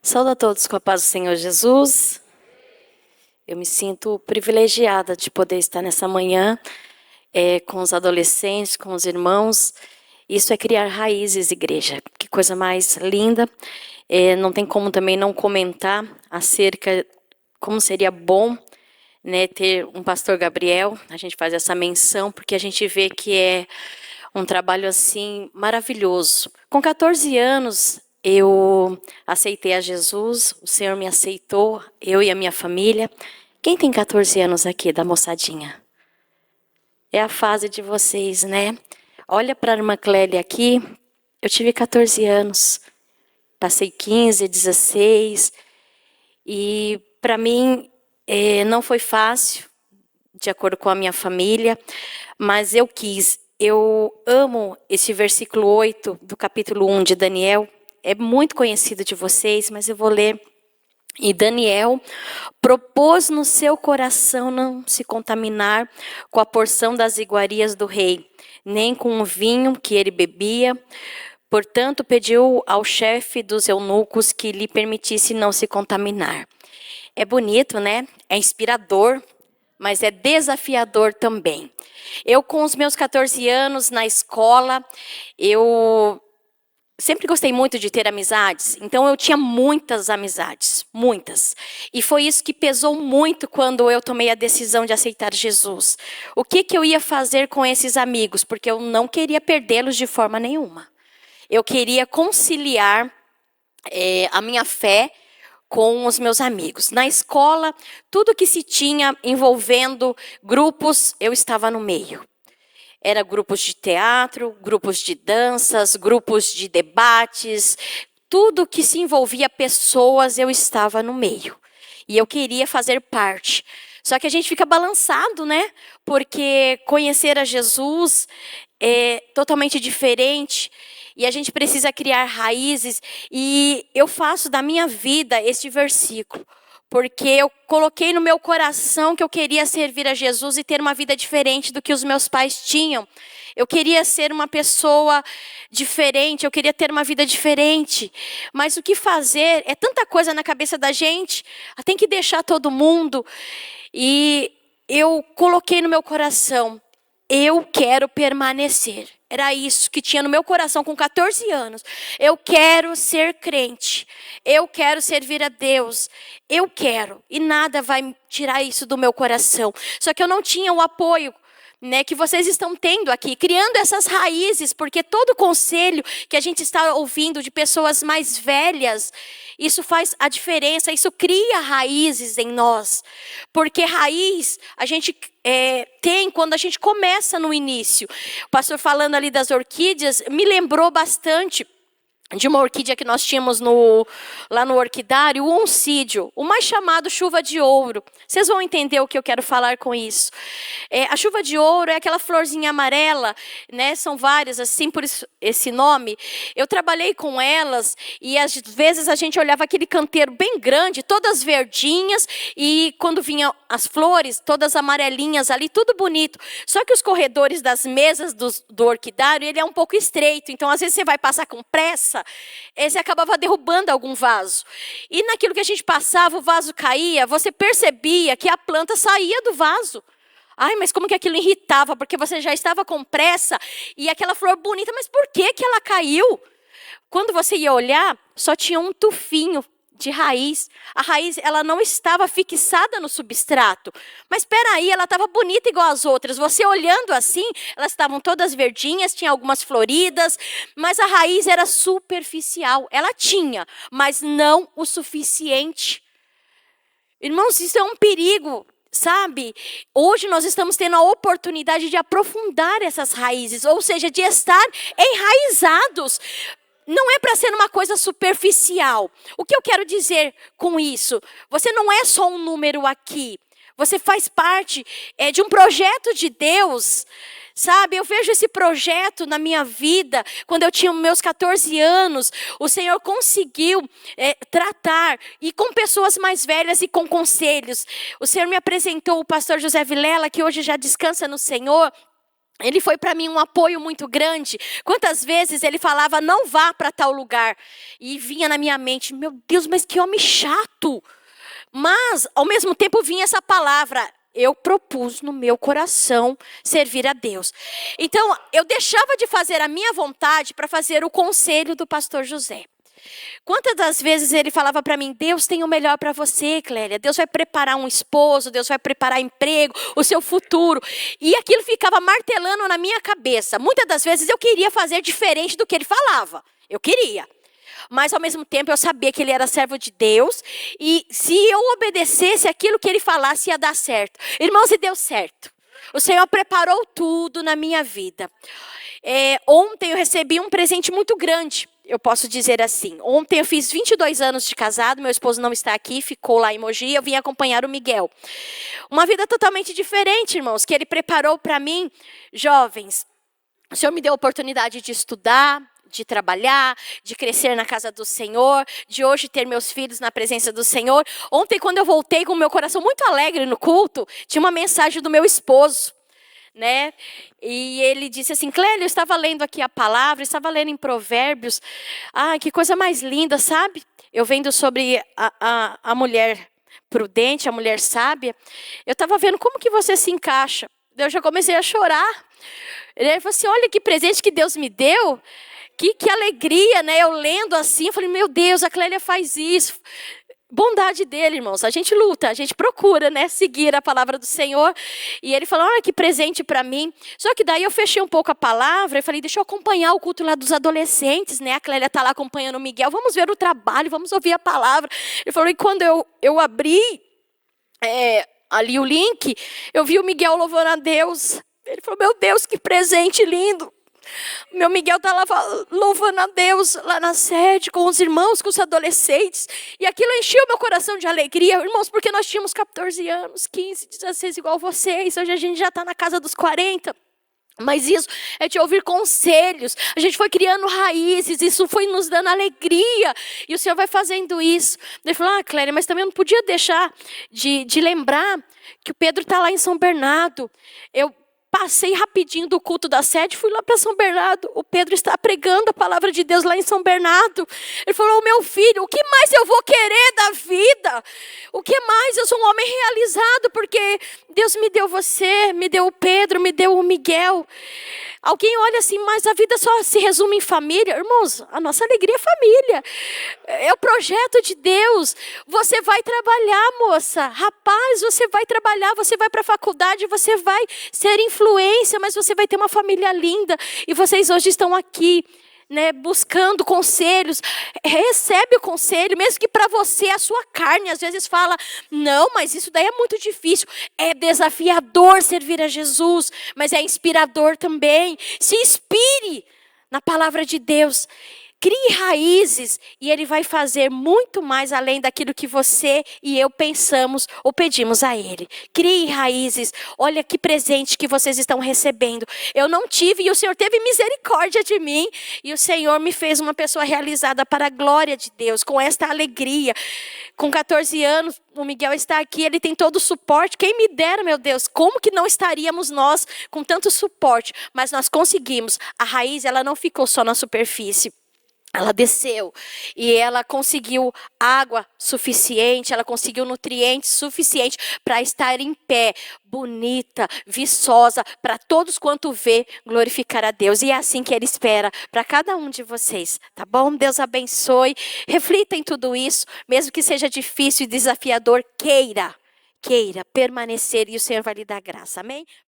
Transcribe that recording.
Saúde a todos com a paz do Senhor Jesus. Eu me sinto privilegiada de poder estar nessa manhã com os adolescentes, com os irmãos. Isso é criar raízes, igreja. Que coisa mais linda. Não tem como também não comentar acerca como seria bom, né, ter um pastor Gabriel. A gente faz essa menção porque a gente vê que é um trabalho assim maravilhoso. Com 14 anos, eu aceitei a Jesus, o Senhor me aceitou, eu e a minha família. Quem tem 14 anos aqui, da moçadinha? É a fase de vocês, né? Olha para a irmã Clélia aqui, eu tive 14 anos, passei 15, 16, e para mim não foi fácil, de acordo com a minha família, mas eu quis. Eu amo esse versículo 8 do capítulo 1 de Daniel. É muito conhecido de vocês, mas eu vou ler. E Daniel propôs no seu coração não se contaminar com a porção das iguarias do rei, nem com o vinho que ele bebia. Portanto, pediu ao chefe dos eunucos que lhe permitisse não se contaminar. É bonito, né? É inspirador, mas é desafiador também. Eu, com os meus 14 anos na escola, eu sempre gostei muito de ter amizades, então eu tinha muitas amizades, muitas. E foi isso que pesou muito quando eu tomei a decisão de aceitar Jesus. O que eu ia fazer com esses amigos? Porque eu não queria perdê-los de forma nenhuma. Eu queria conciliar a minha fé com os meus amigos. Na escola, tudo que se tinha envolvendo grupos, eu estava no meio. Era grupos de teatro, grupos de danças, grupos de debates, tudo que se envolvia pessoas, eu estava no meio. E eu queria fazer parte. Só que a gente fica balançado, né? Porque conhecer a Jesus é totalmente diferente. E a gente precisa criar raízes. E eu faço da minha vida este versículo. Porque eu coloquei no meu coração que eu queria servir a Jesus e ter uma vida diferente do que os meus pais tinham. Eu queria ser uma pessoa diferente, eu queria ter uma vida diferente. Mas o que fazer? É tanta coisa na cabeça da gente, tem que deixar todo mundo. E eu coloquei no meu coração, eu quero permanecer. Era isso que tinha no meu coração com 14 anos. Eu quero ser crente. Eu quero servir a Deus. Eu quero. E nada vai tirar isso do meu coração. Só que eu não tinha o apoio, né, que vocês estão tendo aqui, criando essas raízes, porque todo conselho que a gente está ouvindo de pessoas mais velhas, isso faz a diferença, isso cria raízes em nós. Porque raiz a gente tem quando a gente começa no início. O pastor falando ali das orquídeas, me lembrou bastante de uma orquídea que nós tínhamos lá no orquidário, o oncídio, o mais chamado chuva de ouro. Vocês vão entender o que eu quero falar com isso. A chuva de ouro é aquela florzinha amarela, né? São várias, assim, por isso, esse nome. Eu trabalhei com elas e às vezes a gente olhava aquele canteiro bem grande, todas verdinhas, e quando vinham as flores, todas amarelinhas ali, tudo bonito. Só que os corredores das mesas do orquidário, ele é um pouco estreito, então às vezes você vai passar com pressa, você acabava derrubando algum vaso. E naquilo que a gente passava, o vaso caía, você percebia que a planta saía do vaso. Ai, mas como que aquilo irritava, porque você já estava com pressa, e aquela flor bonita, mas por que ela caiu? Quando você ia olhar, só tinha um tufinho de raiz. A raiz, ela não estava fixada no substrato. Mas espera aí, ela estava bonita igual as outras. Você olhando assim, elas estavam todas verdinhas, tinha algumas floridas, mas a raiz era superficial. Ela tinha, mas não o suficiente. Irmãos, isso é um perigo. Sabe, hoje nós estamos tendo a oportunidade de aprofundar essas raízes, ou seja, de estar enraizados. Não é para ser uma coisa superficial. O que eu quero dizer com isso? Você não é só um número aqui. Você faz parte de um projeto de Deus. Sabe, eu vejo esse projeto na minha vida, quando eu tinha meus 14 anos, o Senhor conseguiu tratar, e com pessoas mais velhas e com conselhos. O Senhor me apresentou o pastor José Vilela, que hoje já descansa no Senhor. Ele foi para mim um apoio muito grande. Quantas vezes ele falava, não vá para tal lugar. E vinha na minha mente, meu Deus, mas que homem chato. Mas, ao mesmo tempo, vinha essa palavra, eu propus no meu coração servir a Deus. Então, eu deixava de fazer a minha vontade para fazer o conselho do pastor José. Quantas das vezes ele falava para mim, Deus tem o melhor para você, Clélia. Deus vai preparar um esposo, Deus vai preparar emprego, o seu futuro. E aquilo ficava martelando na minha cabeça. Muitas das vezes eu queria fazer diferente do que ele falava. Eu queria. Mas ao mesmo tempo eu sabia que ele era servo de Deus. E se eu obedecesse aquilo que ele falasse, ia dar certo. Irmãos, e deu certo. O Senhor preparou tudo na minha vida. Ontem eu recebi um presente muito grande. Eu posso dizer assim, ontem eu fiz 22 anos de casado, meu esposo não está aqui, ficou lá em Mogi, eu vim acompanhar o Miguel. Uma vida totalmente diferente, irmãos, que ele preparou para mim, jovens. O Senhor me deu a oportunidade de estudar, de trabalhar, de crescer na casa do Senhor, de hoje ter meus filhos na presença do Senhor. Ontem, quando eu voltei com o meu coração muito alegre no culto, tinha uma mensagem do meu esposo. Né? E ele disse assim, Clélia, eu estava lendo aqui a palavra, estava lendo em Provérbios, que coisa mais linda, sabe? Eu vendo sobre a mulher prudente, a mulher sábia, eu estava vendo como que você se encaixa. Eu já comecei a chorar. Ele falou assim, olha que presente que Deus me deu, que alegria, né? Eu lendo assim, eu falei, meu Deus, a Clélia faz isso. Bondade dele, irmãos, a gente luta, a gente procura, né, seguir a palavra do Senhor. E ele falou, olha que presente para mim. Só que daí eu fechei um pouco a palavra e falei, deixa eu acompanhar o culto lá dos adolescentes, né? A Clélia está lá acompanhando o Miguel, vamos ver o trabalho, vamos ouvir a palavra. Ele falou, e quando eu abri ali o link, eu vi o Miguel louvando a Deus. Ele falou, meu Deus, que presente lindo. Meu Miguel está lá louvando a Deus, lá na sede, com os irmãos, com os adolescentes. E aquilo encheu meu coração de alegria, irmãos, porque nós tínhamos 14 anos, 15, 16, igual vocês. Hoje a gente já está na casa dos 40. Mas isso é de ouvir conselhos. A gente foi criando raízes, isso foi nos dando alegria. E o Senhor vai fazendo isso. Ele falou, Clélia, mas também eu não podia deixar de lembrar que o Pedro está lá em São Bernardo. Eu passei rapidinho do culto da sede, fui lá para São Bernardo. O Pedro está pregando a palavra de Deus lá em São Bernardo. Ele falou, meu filho, o que mais eu vou querer da vida? O que mais? Eu sou um homem realizado, porque Deus me deu você, me deu o Pedro, me deu o Miguel. Alguém olha assim, mas a vida só se resume em família. Irmãos, a nossa alegria é família. É o projeto de Deus. Você vai trabalhar, moça. Rapaz, você vai trabalhar, você vai para a faculdade, você vai ser influência, mas você vai ter uma família linda. E vocês hoje estão aqui, né, buscando conselhos. Recebe o conselho, mesmo que para você, a sua carne, às vezes fala, não, mas isso daí é muito difícil. É desafiador servir a Jesus, mas é inspirador também. Se inspire na palavra de Deus. Crie raízes e Ele vai fazer muito mais além daquilo que você e eu pensamos ou pedimos a Ele. Crie raízes. Olha que presente que vocês estão recebendo. Eu não tive e o Senhor teve misericórdia de mim. E o Senhor me fez uma pessoa realizada para a glória de Deus, com esta alegria. Com 14 anos, o Miguel está aqui, ele tem todo o suporte. Quem me dera, meu Deus, como que não estaríamos nós com tanto suporte? Mas nós conseguimos. A raiz, ela não ficou só na superfície. Ela desceu e ela conseguiu água suficiente, ela conseguiu nutrientes suficientes para estar em pé, bonita, viçosa, para todos quanto vê glorificar a Deus. E é assim que Ele espera para cada um de vocês, tá bom? Deus abençoe, reflita em tudo isso, mesmo que seja difícil e desafiador, queira permanecer e o Senhor vai lhe dar graça, amém?